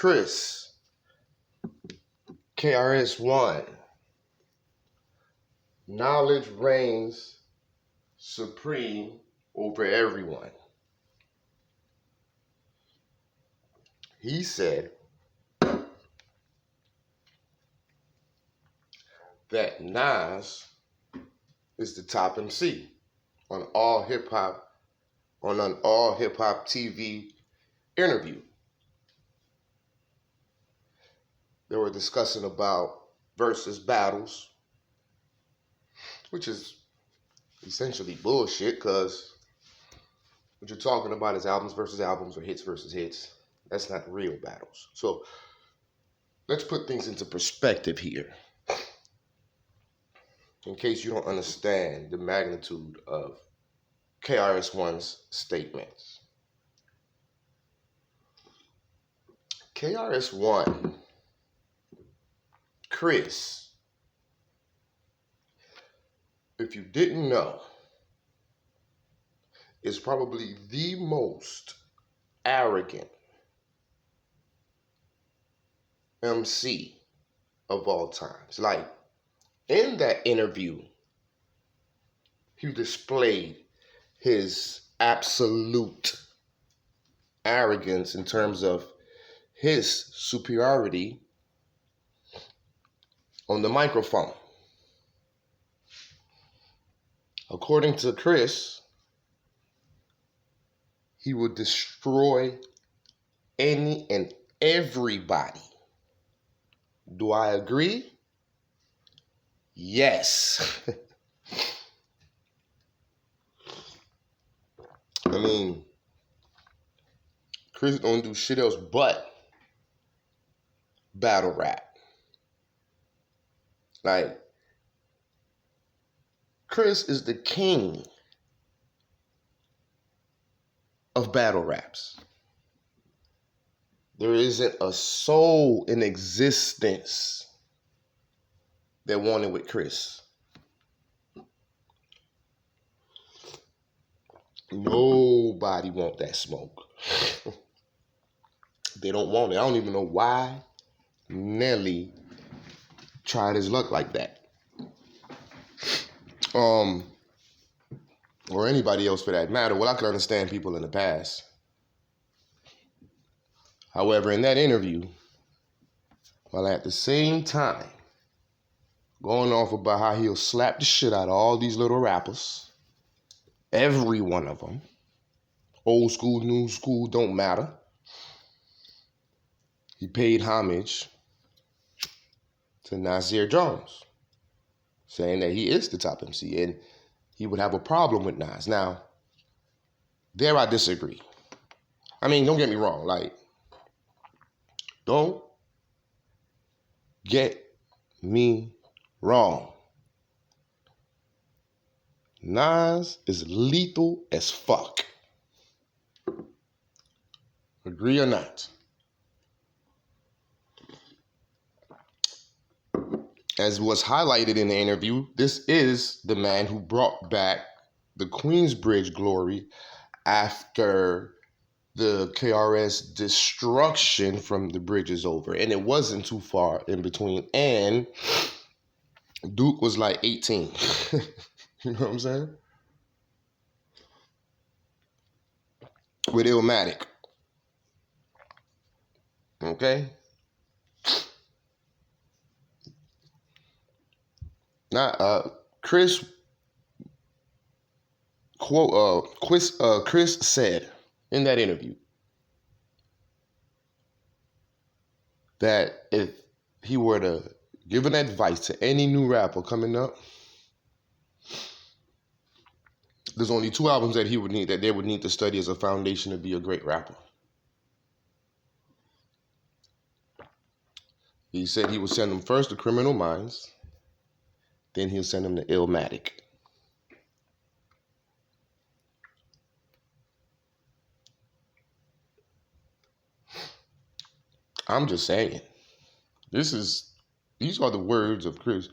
Chris, KRS-ONE. Knowledge reigns supreme over everyone. He said that NaS is the top MC on an AllHipHopTV interview. They were discussing about versus battles, which is essentially bullshit, because what you're talking about is albums versus albums or hits versus hits. That's not real battles. So let's put things into perspective here, in case you don't understand the magnitude of KRS-One's statements. KRS-One, Chris, if you didn't know, is probably the most arrogant MC of all times. Like, in that interview, he displayed his absolute arrogance in terms of his superiority on the microphone. According to Chris, he would destroy any and everybody. Do I agree? Yes. I mean, Chris don't do shit else but battle rap. Like, Chris is the king of battle raps. There isn't a soul in existence that wanted with Chris. Nobody want that smoke. They don't want it. I don't even know why Nelly tried his luck like that. Or anybody else for that matter. Well, I could understand people in the past. However, in that interview, while at the same time going off about how he'll slap the shit out of all these little rappers, every one of them, old school, new school, don't matter, he paid homage to Nasir Jones, saying that he is the top MC and he would have a problem with Nas. Now, there I disagree. I mean, don't get me wrong. Like, don't get me wrong. Nas is lethal as fuck. Agree or not? As was highlighted in the interview, this is the man who brought back the Queensbridge glory after the KRS destruction from the bridge is over. And it wasn't too far in between. And Duke was like 18. You know what I'm saying? With ILLMATIC. Okay? Now, Chris said in that interview that if he were to give an advice to any new rapper coming up, there's only 2 albums that they would need to study as a foundation to be a great rapper. He said he would send them first to Criminal Minds, then he'll send them to ILLMATIC. I'm just saying. These are the words of Chris.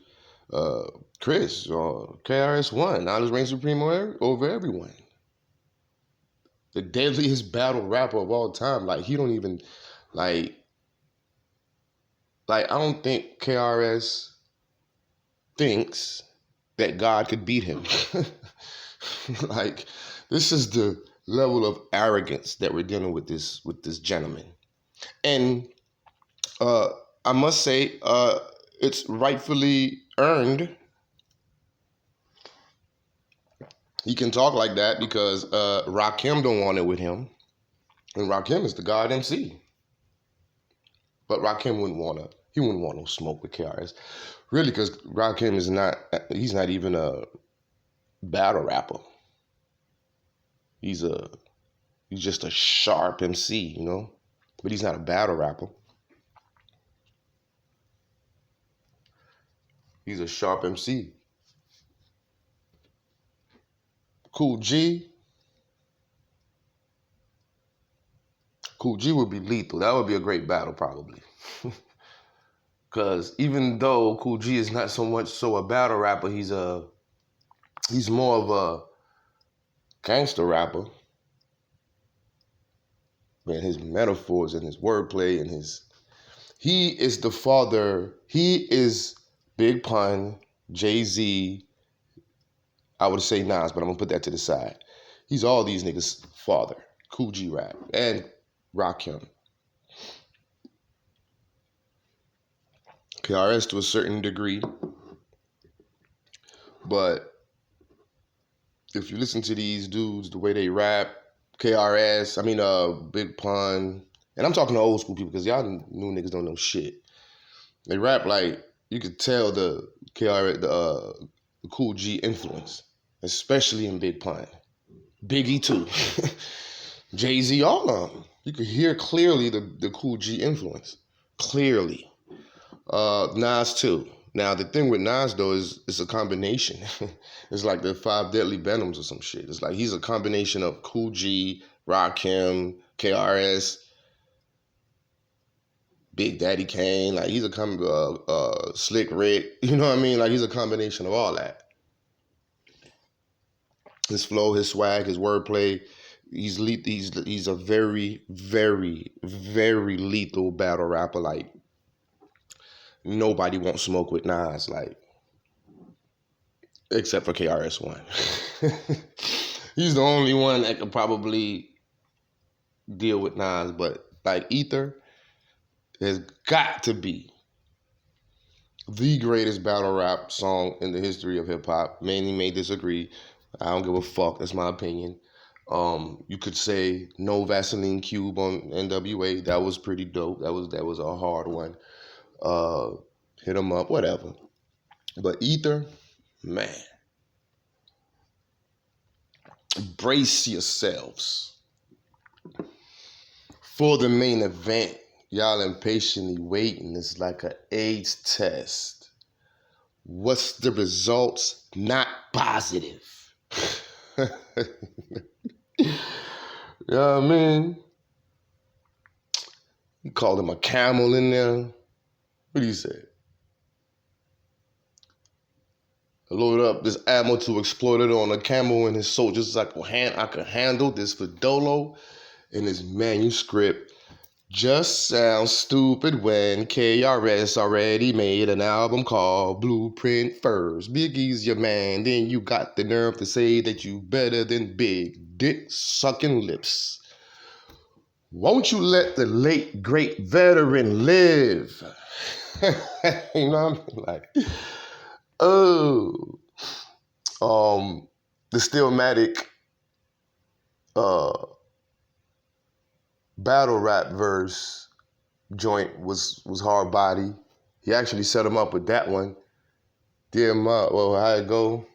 KRS-One, knowledge reigns supreme over everyone. The deadliest battle rapper of all time. Like, he don't even, like, Like, I don't think KRS thinks that God could beat him. Like, this is the level of arrogance that we're dealing with this gentleman. And I must say, it's rightfully earned. He can talk like that because Rakim don't want it with him. And Rakim is the God MC. But Rakim wouldn't want no smoke with KRS. Really, because Rakim he's not even a battle rapper. He's just a sharp MC, you know? But he's not a battle rapper. He's a sharp MC. Cool G would be lethal. That would be a great battle, probably. Because even though Cool G is not so much so a battle rapper, he's more of a gangster rapper. Man, his metaphors and his wordplay and he is the father. He is Big Pun, Jay-Z. I would say Nas, but I'm gonna put that to the side. He's all these niggas' father. Cool G Rap and Rakim. KRS to a certain degree, but if you listen to these dudes, the way they rap, Big Pun, and I'm talking to old school people because y'all new niggas don't know shit. They rap like you could tell the KRS, the Cool G influence, especially in Big Pun, Biggie too, Jay-Z, all of them. You could hear clearly the Cool G influence, clearly. Nas too. Now the thing with Nas though is it's a combination. It's like the 5 Deadly Venoms or some shit. It's like he's a combination of Cool G, Rakim, KRS, Big Daddy Kane. Like he's a Slick Rick. You know what I mean? Like he's a combination of all that. His flow, his swag, his wordplay. He's a very, very, very lethal battle rapper. Like nobody won't smoke with Nas, like, except for KRS-ONE. He's the only one that could probably deal with Nas, but like Ether has got to be the greatest battle rap song in the history of hip hop. Many may disagree. I don't give a fuck. That's my opinion. You could say No Vaseline Cube on NWA. That was pretty dope. That was a hard one. Hit 'em up, whatever. But Ether, man, brace yourselves for the main event. Y'all impatiently waiting. It's like an AIDS test. What's the results? Not positive. You know what I mean? He called him a camel in there. What do you say? I loaded up this ammo to exploit it on a camel and his soldiers. I could handle this for Dolo in his manuscript. Just sounds stupid when KRS already made an album called Blueprint first. Biggie's your man, then you got the nerve to say that you better than Big Dick Sucking Lips. Won't you let the late great veteran live? You know what I mean? Like, the Stillmatic battle rap verse joint was hard body. He actually set him up with that one. How it go?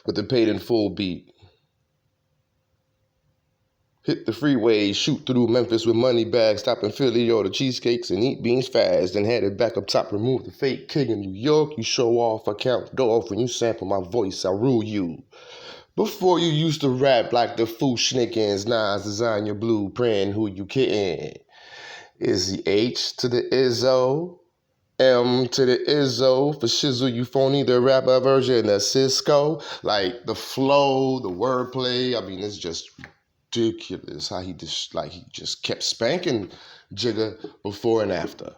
With the paid in full beat. Hit the freeway, shoot through Memphis with money bags, stop in Philly, order cheesecakes and eat beans fast, then headed back up top, remove the fake king in New York. You show off, I count off, when you sample my voice, I rule you. Before you used to rap like the Foo Schnickens, Nas design your blueprint, who you kidding? Is the H to the Izzo, M to the Izzo, for shizzle you phony, the rapper version of Cisco. Like the flow, the wordplay, I mean it's just ridiculous how he just kept spanking Jigga before and after.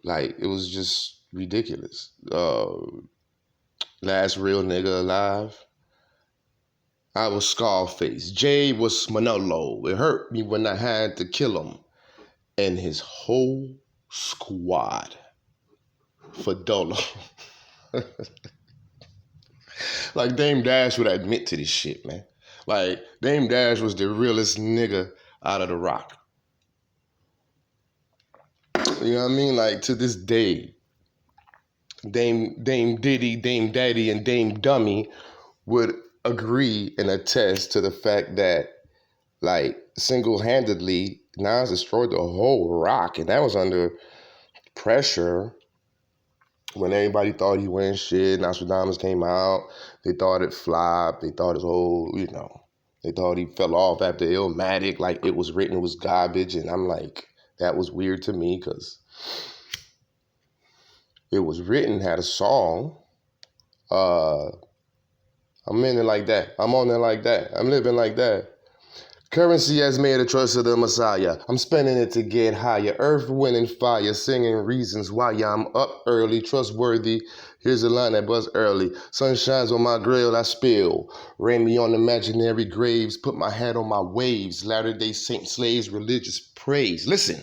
Like, it was just ridiculous. Last real nigga alive. I was Scarface. Jay was Manolo. It hurt me when I had to kill him and his whole squad for Dolo. Like, Dame Dash would admit to this shit, man. Like, Dame Dash was the realest nigga out of the Rock. You know what I mean? Like, to this day, Dame Diddy, Dame Daddy, and Dame Dummy would agree and attest to the fact that, like, single-handedly, Nas destroyed the whole Rock, and that was under pressure. When everybody thought he went shit, Nostradamus came out, they thought it flopped, they thought his whole, they thought he fell off after Illmatic, like it was written, it was garbage, and I'm like, that was weird to me, because it was written, had a song, I'm in it like that, I'm on it like that, I'm living like that. Currency has made a trust of the Messiah. I'm spending it to get higher. Earth, wind, and fire, singing reasons why I'm up early, trustworthy. Here's a line that buzz early. Sun shines on my grill, I spill. Rain me on imaginary graves, put my hat on my waves. Latter-day Saint slaves, religious praise. Listen,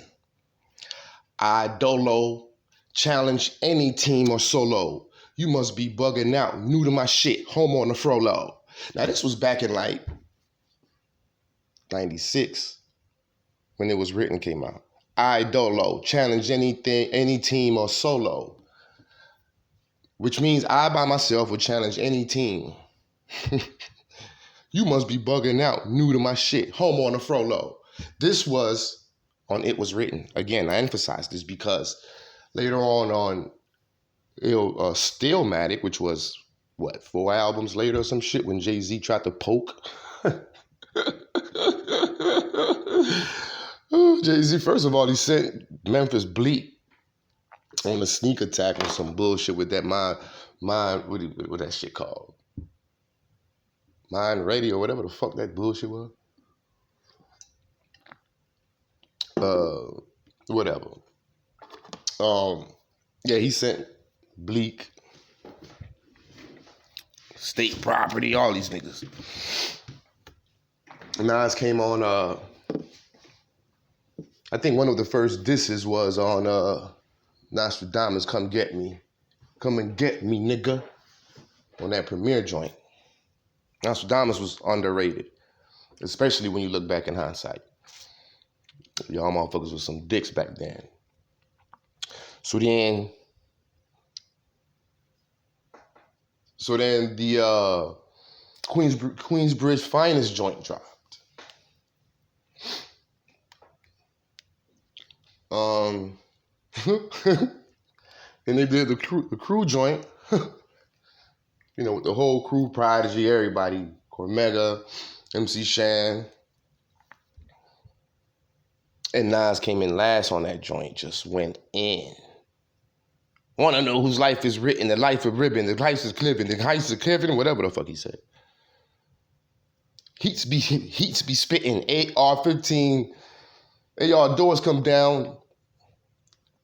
I Dolo challenge any team or solo. You must be bugging out, new to my shit, home on the Frollo. Now this was back in like 96 when it was written, came out. I Dolo challenge anything, any team or solo, which means I by myself would challenge any team. You must be bugging out, new to my shit, home on the Frollo. This was on It Was Written. Again, I emphasize this because later on Stillmatic, which was what, 4 albums later or some shit, when Jay-Z tried to poke. Jay-Z, first of all, he sent Memphis Bleak on a sneak attack or some bullshit with that what that shit called? Mind Radio, whatever the fuck that bullshit was. Whatever. Yeah, he sent Bleak, State Property, all these niggas. Nas came on, I think one of the first disses was on Nostradamus, Come Get Me. Come and get me, nigga. On that premiere joint. Nostradamus was underrated, especially when you look back in hindsight. Y'all motherfuckers was some dicks back then. So then the Queensbridge Finest joint dropped. And they did the crew joint, with the whole crew, Prodigy, everybody, Cormega, MC Shan. And Nas came in last on that joint, just went in. Want to know whose life is written, the life of ribbon, the life is clipping, the heist is clipping, whatever the fuck he said. Heats be spitting, AR-15, AR doors come down.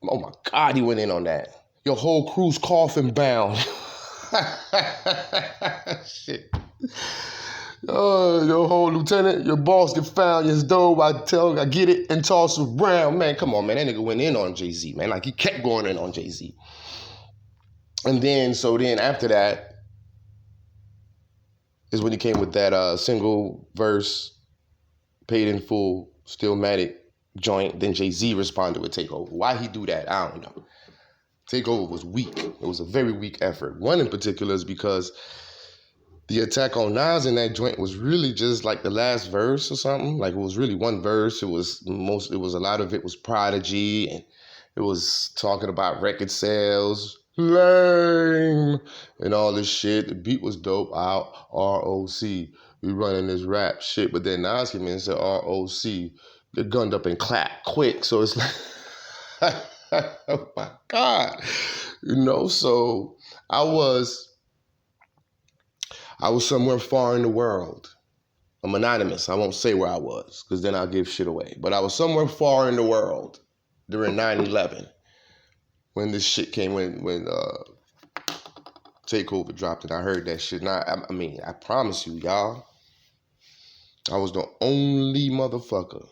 Oh my God, he went in on that. Your whole crew's coffin bound. Shit. Your whole lieutenant, your boss get found, yes, dope, I get it and toss around. Man, come on, man. That nigga went in on Jay-Z, man. Like, he kept going in on Jay-Z. And then after that is when he came with that single verse, paid in full, Stillmatic joint. Then Jay-Z responded with Takeover. Why he do that? I don't know. Takeover was weak. It was a very weak effort. One in particular is because the attack on Nas in that joint was really just like the last verse or something. Like, it was really one verse. It was a lot of it was Prodigy, and it was talking about record sales, lame, and all this shit. The beat was dope. Out ROC, we running this rap shit. But then Nas came in and said ROC, get gunned up and clap quick. So it's like, oh my God, So I was somewhere far in the world, I'm anonymous. I won't say where I was because then I'll give shit away. But I was somewhere far in the world during 9/11 when this shit came, when Takeover dropped, and I heard that shit. And I mean, I promise you, y'all, I was the only motherfucker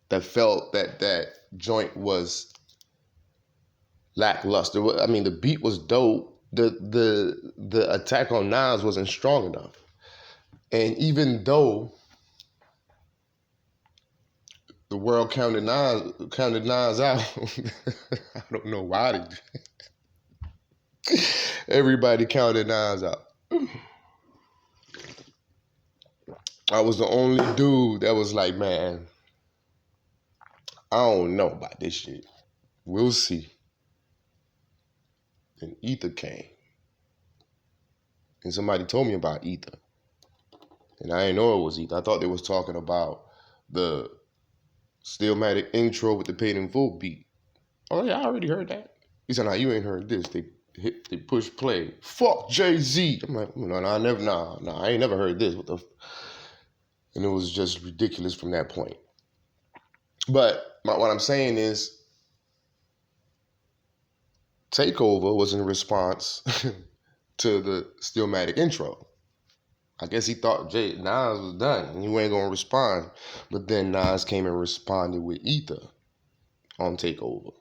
that felt that joint was lackluster. I mean, the beat was dope. The attack on Nas wasn't strong enough. And even though the world counted Nas out, I don't know why everybody counted Nas out. I was the only dude that was like, man, I don't know about this shit. We'll see. And Ether came. And somebody told me about Ether. And I didn't know it was Ether. I thought they was talking about the Stillmatic intro with the Paid in Full beat. Oh yeah, I already heard that. He said, nah, you ain't heard this. They push play. Fuck Jay-Z. I'm like, I ain't never heard this. What the and it was just ridiculous from that point. But what I'm saying is, Takeover was in response to the Stillmatic intro. I guess he thought Nas was done and he wasn't gonna respond. But then Nas came and responded with Ether on Takeover.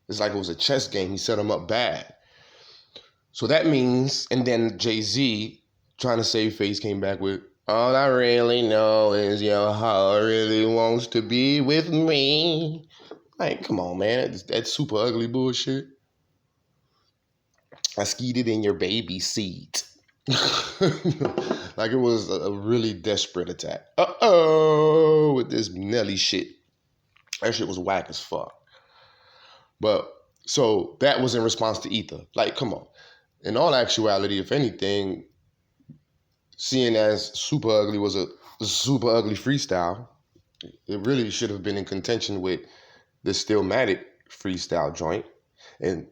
It's like it was a chess game. He set him up bad. So that means, and then Jay-Z, trying to save face, came back with, all I really know is your heart really wants to be with me. Like, come on, man. That's super ugly bullshit. I skeeted in your baby seat. Like it was a really desperate attack. With this Nelly shit. That shit was whack as fuck. But, so that was in response to Ether. Like, come on. In all actuality, if anything, seeing as Super Ugly was a super ugly freestyle, it really should have been in contention with the Stillmatic freestyle joint. And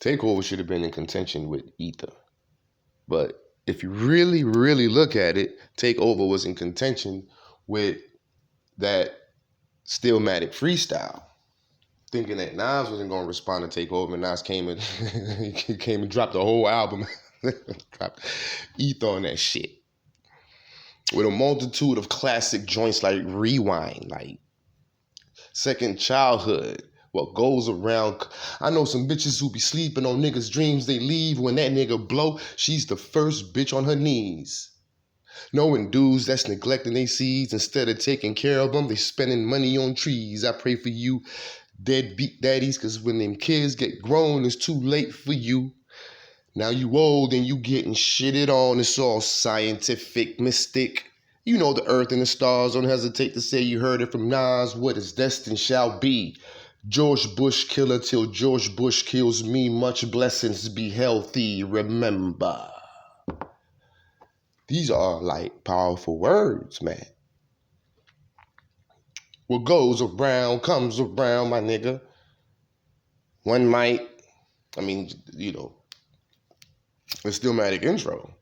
Takeover should have been in contention with Ether. But if you really, really look at it, Takeover was in contention with that Stillmatic freestyle. Thinking that Nas wasn't going to respond to Takeover, and Nas came and dropped the whole album. Dropped Ether on that shit. With a multitude of classic joints like Rewind, like Second Childhood, What Goes Around. I know some bitches who be sleeping on niggas' dreams they leave when that nigga blow. She's the first bitch on her knees. Knowing dudes that's neglecting their seeds instead of taking care of them, they spending money on trees. I pray for you, deadbeat daddies, cause when them kids get grown, it's too late for you. Now you old and you getting shitted on. It's all scientific, mystic. You know the earth and the stars. Don't hesitate to say you heard it from Nas. What is destined shall be. George Bush killer till George Bush kills me. Much blessings, be healthy, remember. These are like powerful words, man. What goes around comes around, my nigga. One might, the Stillmatic intro.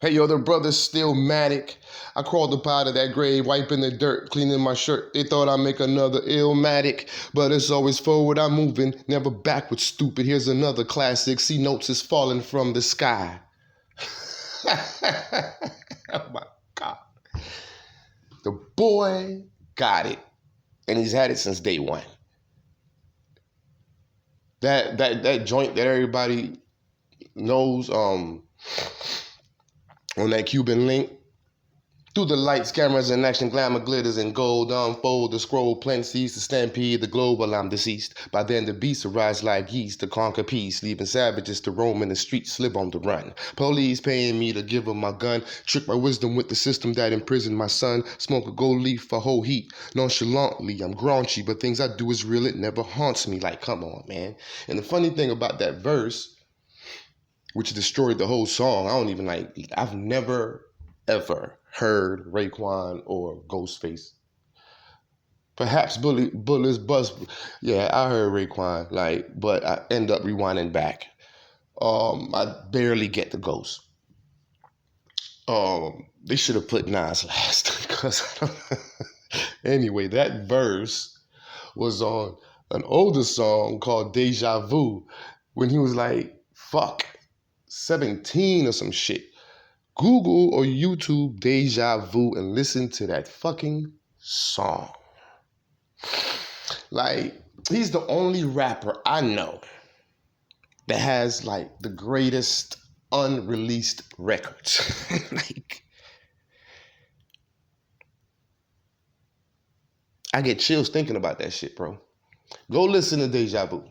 Hey, yo, the brother's Stillmatic. I crawled up out of that grave, wiping the dirt, cleaning my shirt. They thought I'd make another ILLMATIC, but it's always forward I'm moving, never backward, stupid. Here's another classic. See, notes is falling from the sky. Oh my God. The boy got it, and he's had it since day one. That joint that everybody knows, on that Cuban link, through the lights, cameras, and action, glamour, glitters, and gold, unfold the scroll, plenties, the stampede, the global, I'm deceased. By then the beasts arise like yeast to conquer peace, leaving savages to roam in the streets, slip on the run. Police paying me to give them my gun, trick my wisdom with the system that imprisoned my son, smoke a gold leaf for whole heat. Nonchalantly, I'm graunchy, but things I do is real, it never haunts me. Like, come on, man. And the funny thing about that verse, which destroyed the whole song, I've never, ever heard Raekwon or Ghostface. Perhaps Bullet's Buzz. Yeah, I heard Raekwon, but I end up rewinding back. I barely get the Ghost. They should have put NaS last. Because anyway, that verse was on an older song called Deja Vu when he was like, fuck, 17 or some shit. Google or YouTube Deja Vu and listen to that fucking song. Like, he's the only rapper I know that has like the greatest unreleased records. Like, I get chills thinking about that shit, bro. Go listen to Deja Vu.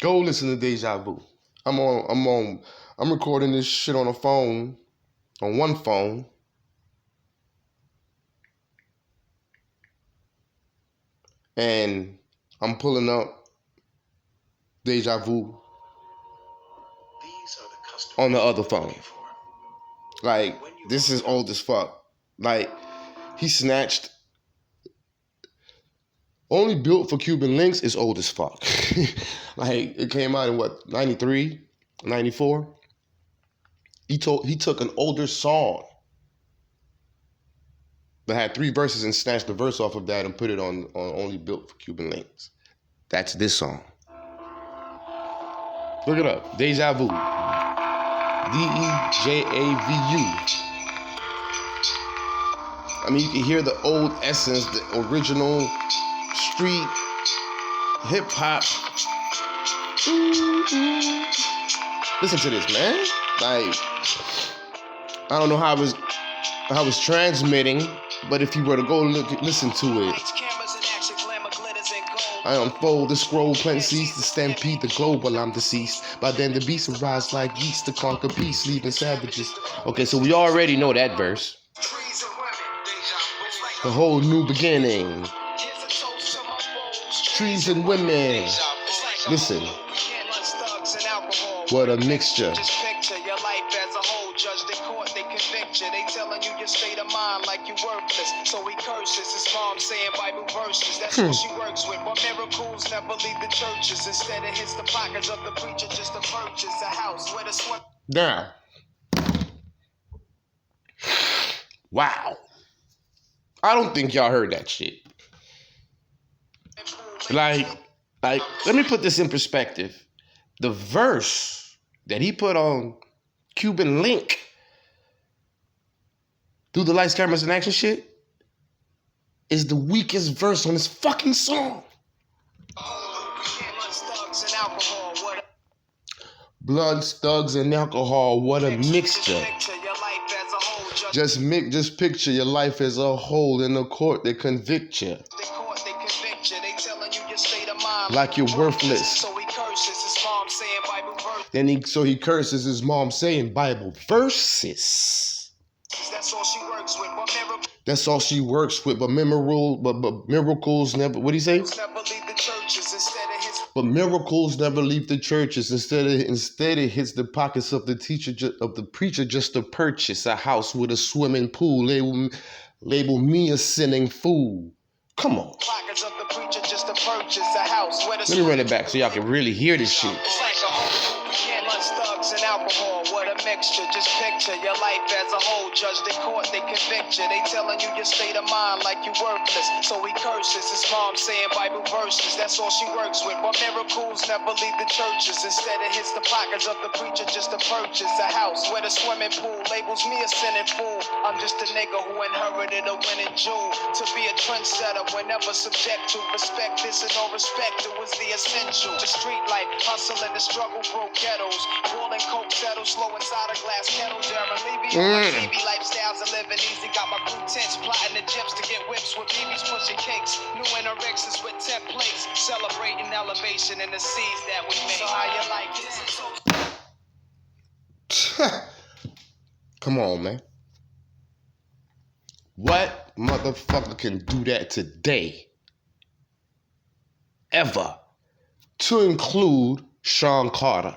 Go listen to Deja Vu. I'm recording this shit on a phone, on one phone. And I'm pulling up Deja Vu on the other phone. Like, this is old as fuck. Like, he snatched. Only Built for Cuban Links is old as fuck. Like, it came out in what, 93, 94? He took an older song that had 3 verses and snatched the verse off of that and put it on Only Built for Cuban Links. That's this song. Look it up. Deja Vu. D-E-J-A-V-U. I mean, you can hear the old essence, the original street hip-hop. Listen to this, man. Like, I don't know how it was transmitting, but if you were to go listen to it, I unfold the scroll, plant cease to stampede the globe while I'm deceased. By then the beast arise like yeast to conquer peace, leaving savages. Okay, so we already know that verse. The whole new beginning. Trees and women. Listen. What a mixture. Just picture your life as a whole. Judged in court, they convict you. They telling you your state of mind like you worthless. So he curses. His mom saying Bible verses. That's what she works with. But miracles never leave the churches. Instead it hits the pockets of the preacher just to purchase a house where the sweat. Now. Wow. I don't think y'all heard that shit. Like, let me put this in perspective. The verse that he put on Cuban Link through the lights, cameras, and action shit is the weakest verse on this fucking song. Blood, thugs, and alcohol, what a mixture. Just picture your life as a whole. In the court, they convict you. Like you're worthless. So he curses his mom saying Bible verses. He curses his mom saying Bible verses. That's all she works with. That's all she works with. But miracles never. What do you say? Never leave the churches. Instead it hits. But miracles never leave the churches. Instead it hits the pockets of the preacher just to purchase a house with a swimming pool. Label me a sinning fool. Come on. Pockets of the preacher just to purchase a house where the. Let me run it back so y'all can really hear this shit. It's like a whole weekend lunch, thugs and alcohol. What a mixture. Just picture your life as a whole. Judged in court, they convict you. They telling you your state of mind like you worthless. So he curses his mom saying Bible verses. That's all she works with. But miracles never leave the churches. Instead it hits the pockets of the preacher just to purchase a house where the swimming pool. Labels me a sinning fool. I'm just a nigga who inherited a winning jewel. To be a trendsetter whenever subject to respect. This and no respect, it was the essential. The street life, hustling, the struggle broke ghettos. Boiling coke settles, slow inside a glass kettle. Darren Levy on my TV lifestyles and living easy. Got my crew tents, plotting the gyps to get whips with BBs pushing cakes. New anorexes with 10 plates. Celebrating elevation in the seas that we made. So how you like this? Come on, man. What motherfucker can do that today? Ever. To include Sean Carter.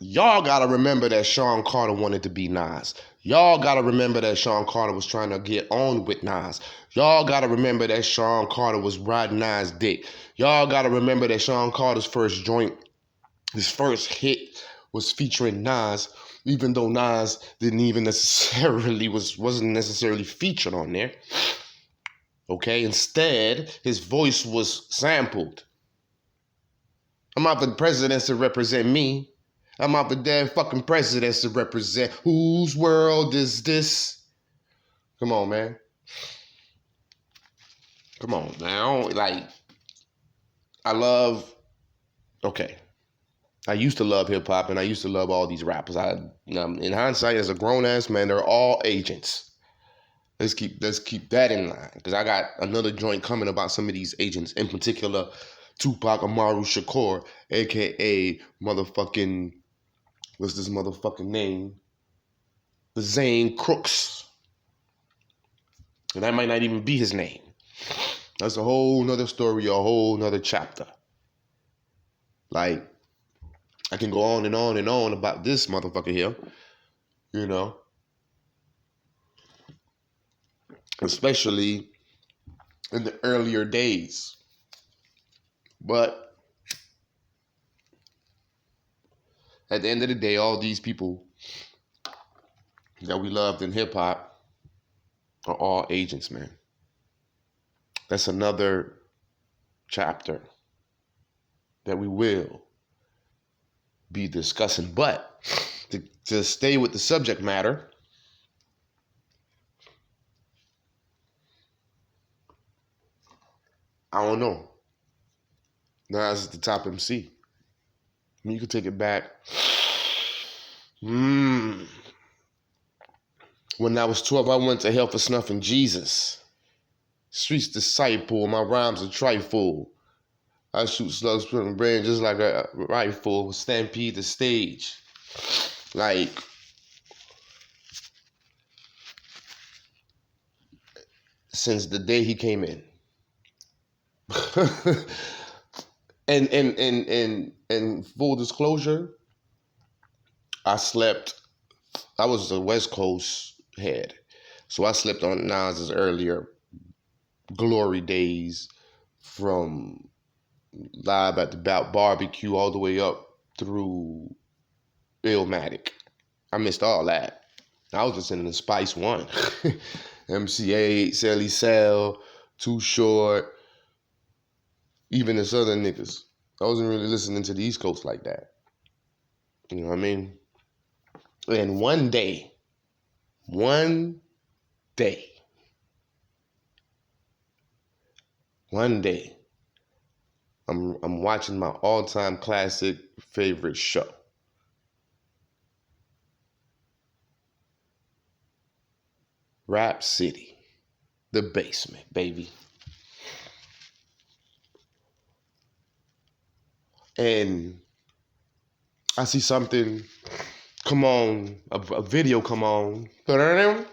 Y'all gotta remember that Sean Carter wanted to be Nas. Y'all gotta remember that Sean Carter was trying to get on with Nas. Y'all gotta remember that Sean Carter was riding Nas' dick. Y'all gotta remember that Sean Carter's first joint, his first hit, was featuring Nas, even though Nas wasn't necessarily featured on there. Okay, instead, his voice was sampled. I'm out for the presidents to represent me. I'm out for damn fucking presidents to represent. Whose world is this? Come on, man. Come on, now. Okay. I used to love hip hop and I used to love all these rappers. In hindsight, as a grown ass man, they're all agents. Let's keep that in line, because I got another joint coming about some of these agents, in particular, Tupac Amaru Shakur, aka motherfucking, what's this motherfucking name? The Zane Crooks. And that might not even be his name. That's a whole nother story, a whole nother chapter. Like, I can go on and on and on about this motherfucker here, you know. Especially in the earlier days. But at the end of the day, all these people that we loved in hip hop are all agents, man. That's another chapter that we will be discussing. But to stay with the subject matter, I don't know. Nas is the top MC. I mean, you could take it back. When I was 12, I went to hell for snuffing Jesus. Streets disciple, my rhymes are trifle. I shoot slugs from the brain just like a rifle. Stampede the stage. Like, since the day he came in. and full disclosure, I was a West Coast head. So I slept on Nas's earlier glory days, from Live at the Barbecue all the way up through ILLMATIC. I missed all that. I was listening to Spice One, MC8, Sally Cell, Too Short, even the Southern niggas. I wasn't really listening to the East Coast like that. You know what I mean? And one day, I'm watching my all-time classic favorite show. Rap City, The Basement, baby. And I see something come on, a video come on. And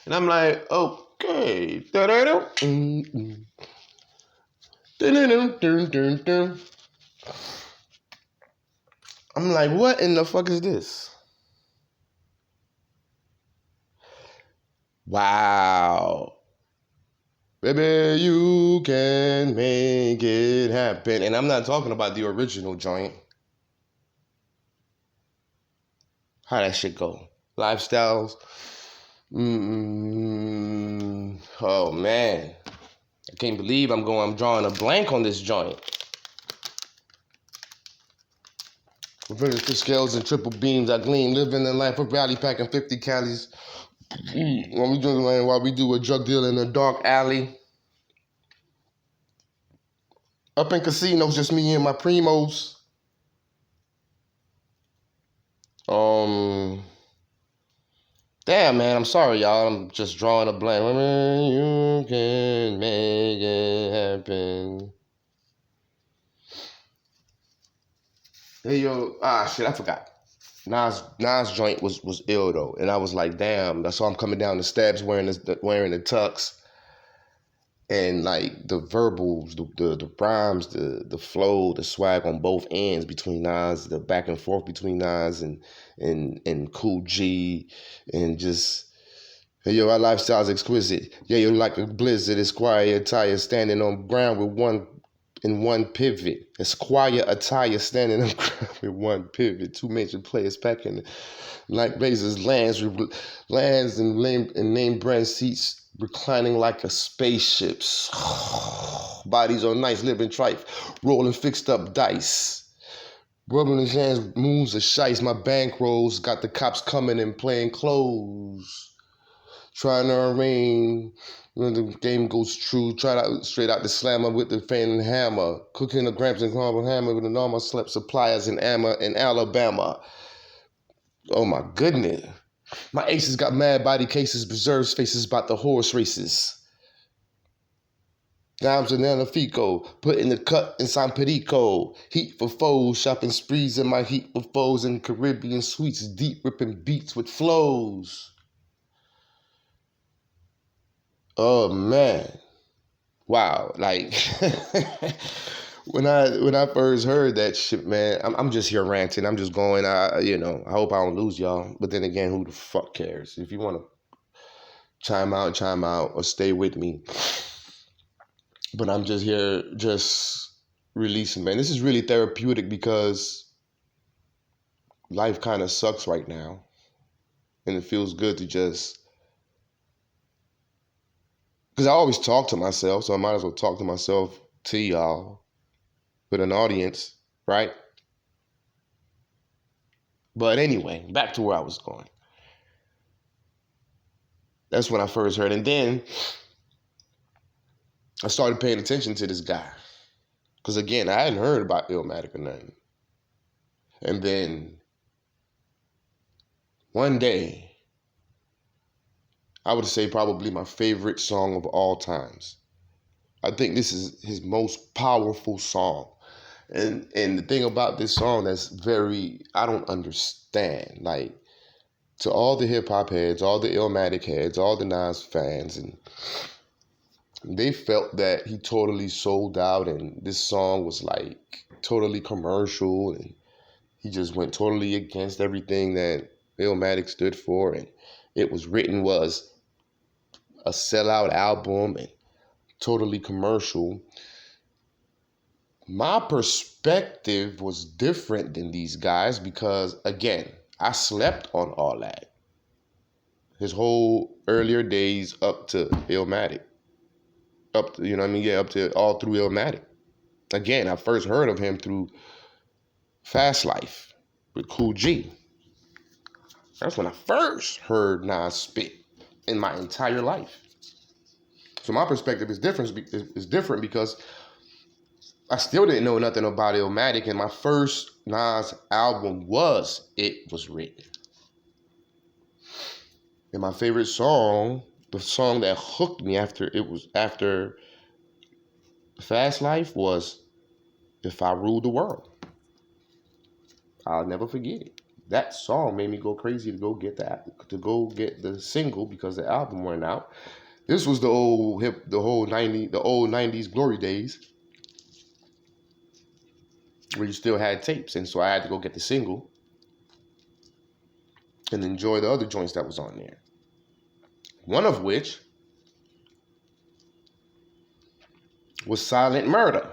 I'm like, okay. I'm like, what in the fuck is this? Wow. Baby, you can make it happen. And I'm not talking about the original joint. How that shit go? Lifestyles. Oh, man. I can't believe I'm drawing a blank on this joint. Reverse for scales and triple beams, I gleam, living the life of rally, packing 50 calories. While we do a drug deal in a dark alley. Up in casinos, just me and my primos. Damn, man, I'm sorry, y'all. I'm just drawing a blank. You can make it happen. Hey, yo. Shit, I forgot. Nas joint was ill though, and I was like, damn. That's why I'm coming down the steps wearing the tux, and like the verbals, the rhymes, the flow, the swag on both ends between Nas, the back and forth between Nas and Cool G, and just. Hey, yo, our lifestyle's exquisite. Yeah, you're like a blizzard. Esquire attire standing on ground with one pivot. Esquire attire standing on ground with one pivot. Two major players packing like razors, lands and name brand seats reclining like a spaceships. Bodies on nice living trife, rolling fixed up dice. Rubbing his hands, moves of shice. My bankrolls got the cops coming and playing clothes. Trying to arrange when the game goes true. Try to straight out the slammer with the fan and hammer. Cooking the gramps and carbon hammer with the normal slept suppliers in Alabama. Oh my goodness. My aces got mad body cases, preserves faces about the horse races. Dimes and Fico, put in the cut in San Perico. Heat for foes, shopping sprees in my heat for foes in Caribbean suites. Deep ripping beats with flows. Oh man, wow! Like when I first heard that shit, man, I'm just here ranting. I'm just going. I hope I don't lose y'all. But then again, who the fuck cares? If you want to chime out, or stay with me. But I'm just here, just releasing, man. This is really therapeutic because life kind of sucks right now, and it feels good to just. Because I always talk to myself, so I might as well talk to myself to y'all with an audience, right? But anyway, back to where I was going. That's when I first heard. And then I started paying attention to this guy. Because again, I hadn't heard about ILLMATIC or nothing. And then one day, I would say probably my favorite song of all times. I think this is his most powerful song. And the thing about this song that's I don't understand. Like, to all the hip hop heads, all the ILLMATIC heads, all the Nas fans, and they felt that he totally sold out and this song was like totally commercial and he just went totally against everything that ILLMATIC stood for, and it was a sellout album and totally commercial. My perspective was different than these guys because, again, I slept on all that. His whole earlier days up to ILLMATIC. Up to all through ILLMATIC. Again, I first heard of him through Fast Life with Cool G. That's when I first heard Nas spit in my entire life. So my perspective is different because I still didn't know nothing about ILLMATIC, and my first Nas album was It Was Written. And my favorite song, the song that hooked me after Fast Life, was If I Ruled the World. I'll never forget it. That song made me go crazy to go get the single because the album went out. This was the old 90s glory days where you still had tapes, and so I had to go get the single and enjoy the other joints that was on there. One of which was Silent Murder.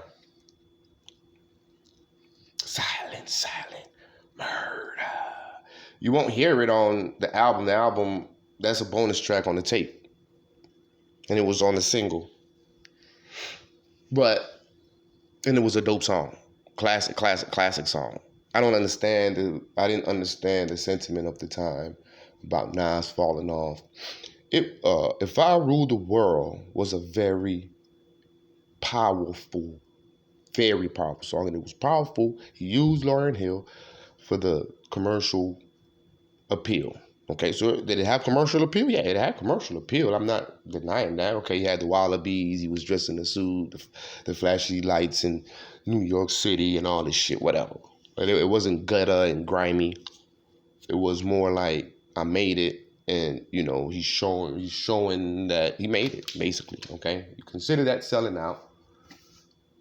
Silent Murder. You won't hear it on the album. The album, that's a bonus track on the tape. And it was on the single. And it was a dope song. Classic song. I didn't understand the sentiment of the time about Nas falling off. If I Ruled the World was a very powerful song, and it was powerful. He used Lauryn Hill for the commercial appeal. Okay, so did it have commercial appeal? Yeah, it had commercial appeal. I'm not denying that. Okay, he had the wallabies, he was dressed in a suit, the flashy lights in New York City and all this shit, whatever. But it wasn't gutter and grimy. It was more like I made it, and you know, he's showing that he made it, basically. Okay, you consider that selling out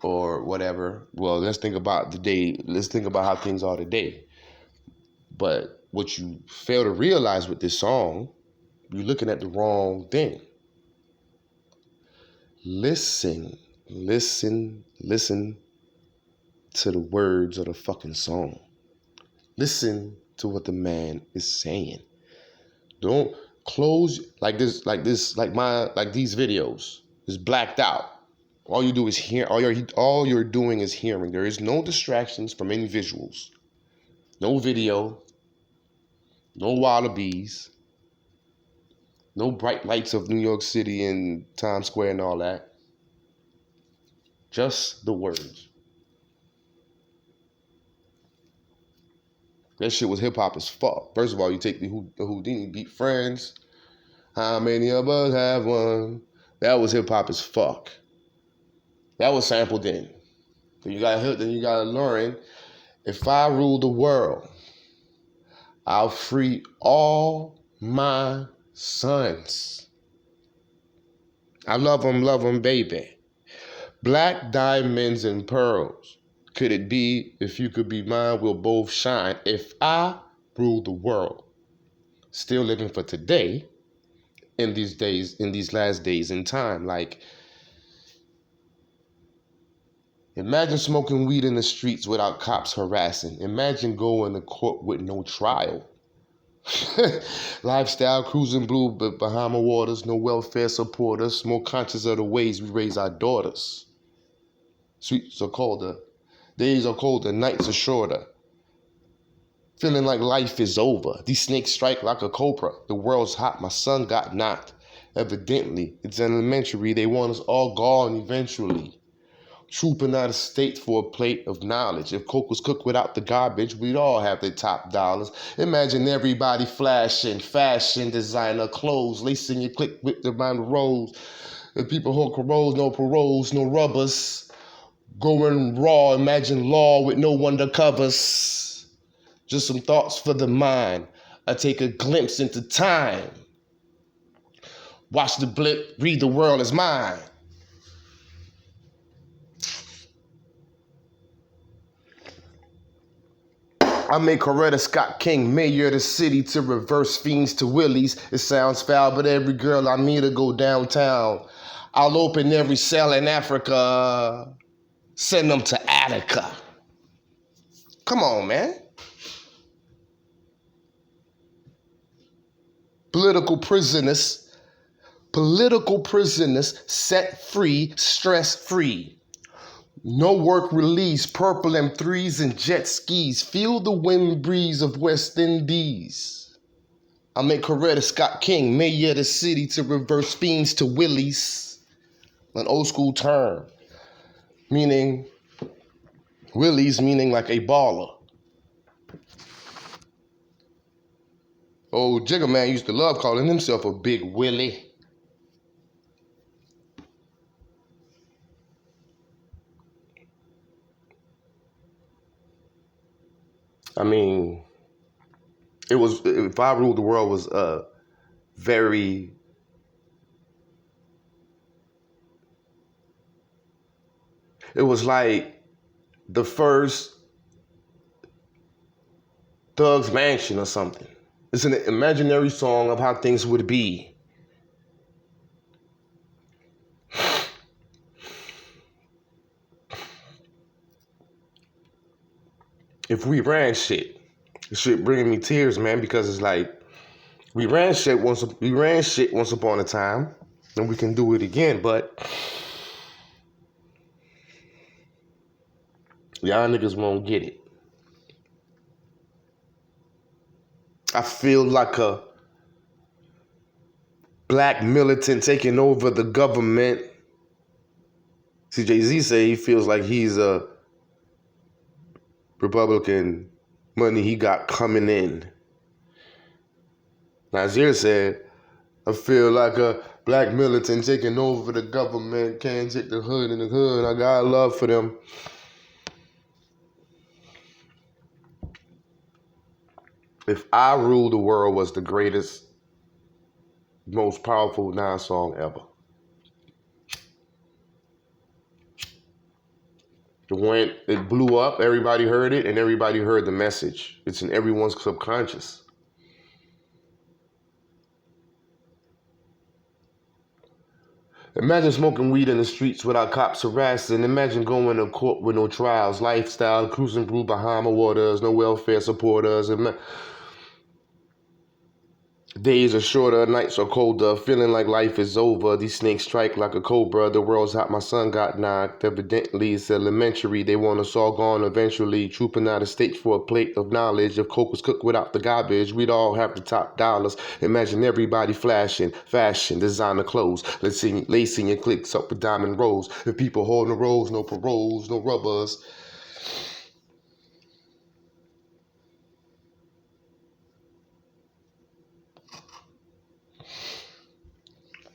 or whatever. Well, let's think about the day. Let's think about how things are today. But what you fail to realize with this song, you're looking at the wrong thing. Listen to the words of the fucking song. Listen to what the man is saying. Don't close like these videos. It's blacked out. All you do is hear. All you're doing is hearing. There is no distractions from any visuals. No video. No wallabies. No bright lights of New York City and Times Square and all that. Just the words. That shit was hip hop as fuck. First of all, you take the Houdini beat, Friends. How many of us have one? That was hip hop as fuck. That was sampled in. Then you gotta learn. If I rule the world, I'll free all my sons. I love them, baby. Black diamonds and pearls. Could it be, if you could be mine, we'll both shine. If I rule the world, still living for today, in these last days in time. Like, imagine smoking weed in the streets without cops harassing. Imagine going to court with no trial. Lifestyle cruising blue Bahama waters, no welfare supporters, more conscious of the ways we raise our daughters. Streets are colder. Days are colder, nights are shorter. Feeling like life is over. These snakes strike like a cobra. The world's hot, my son got knocked. Evidently, it's elementary. They want us all gone eventually. Trooping out of state for a plate of knowledge. If Coke was cooked without the garbage, we'd all have the top dollars. Imagine everybody flashing, fashion, designer clothes, lacing your click with the round rolls. The people hold corollas, no paroles, no rubbers. Going raw, imagine law with no undercovers. Just some thoughts for the mind. I take a glimpse into time. Watch the blip, read the world as mine. I make Coretta Scott King mayor of the city to reverse fiends to willies. It sounds foul, but every girl I meet to go downtown. I'll open every cell in Africa. Send them to Attica. Come on, man. Political prisoners set free, stress-free. No work release, purple M3s and jet skis. Feel the wind breeze of West Indies. I make Coretta Scott King mayor of the city to reverse fiends to willies. An old school term, meaning willies, meaning like a baller. Old Jigga Man used to love calling himself a big Willie. I mean, If I Ruled the World was very, it was like the first Thug's Mansion or something. It's an imaginary song of how things would be. If we ran shit. This shit bringing me tears, man, because it's like we ran shit once upon a time, and we can do it again, but y'all niggas won't get it. I feel like a black militant taking over the government. See, Jay-Z say he feels like he's a Republican, money he got coming in. Nasir said, I feel like a black militant taking over the government, can't take the hood in the hood. I got love for them. If I Rule the World was the greatest, most powerful NaS song ever. It blew up, everybody heard it, and everybody heard the message. It's in everyone's subconscious. Imagine smoking weed in the streets without cops harassing. Imagine going to court with no trials. Lifestyle, cruising through Bahama waters, no welfare supporters. Days are shorter, nights are colder, feeling like life is over. These snakes strike like a cobra. The world's hot, my son got knocked. Evidently, it's elementary. They want us all gone eventually. Trooping out of state for a plate of knowledge. If coke was cooked without the garbage, we'd all have the top dollars. Imagine everybody flashing, fashion, designer clothes. Lacing your clicks up with diamond rolls. If people holding the rolls, no paroles, no rubbers.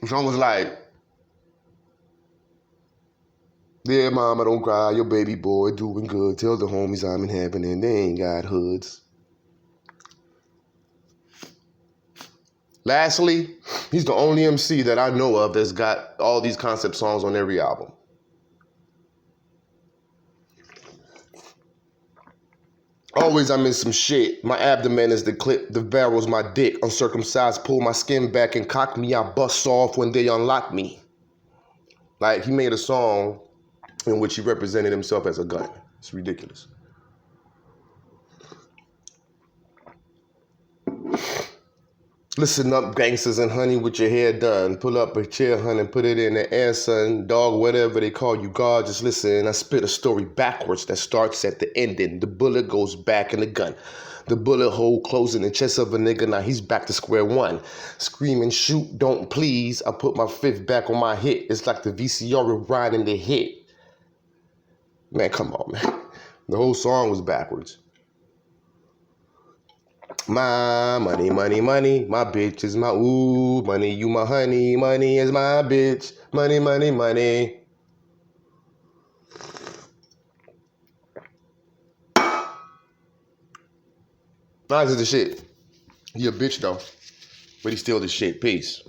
It's almost like, yeah, mama, don't cry, your baby boy doing good. Tell the homies I'm in heaven and they ain't got hoods. Lastly, he's the only MC that I know of that's got all these concept songs on every album. Always I'm in some shit. My abdomen is the clip, the barrel's my dick. Uncircumcised, pull my skin back and cock me. I bust off when they unlock me. Like, he made a song in which he represented himself as a gun. It's ridiculous. Listen up, gangsters and honey, with your hair done. Pull up a chair, honey, and put it in the air, son. Dog, whatever they call you, God, just listen. I spit a story backwards that starts at the ending. The bullet goes back in the gun. The bullet hole closing the chest of a nigga, now he's back to square one. Screaming, shoot, don't please. I put my fifth back on my hit. It's like the VCR rewinding the hit. Man, come on, man. The whole song was backwards. My money, money, money, my bitch is my ooh, money, you my honey, money is my bitch, money, money, money. Nas is the shit. He a bitch though, but he's still the shit. Peace.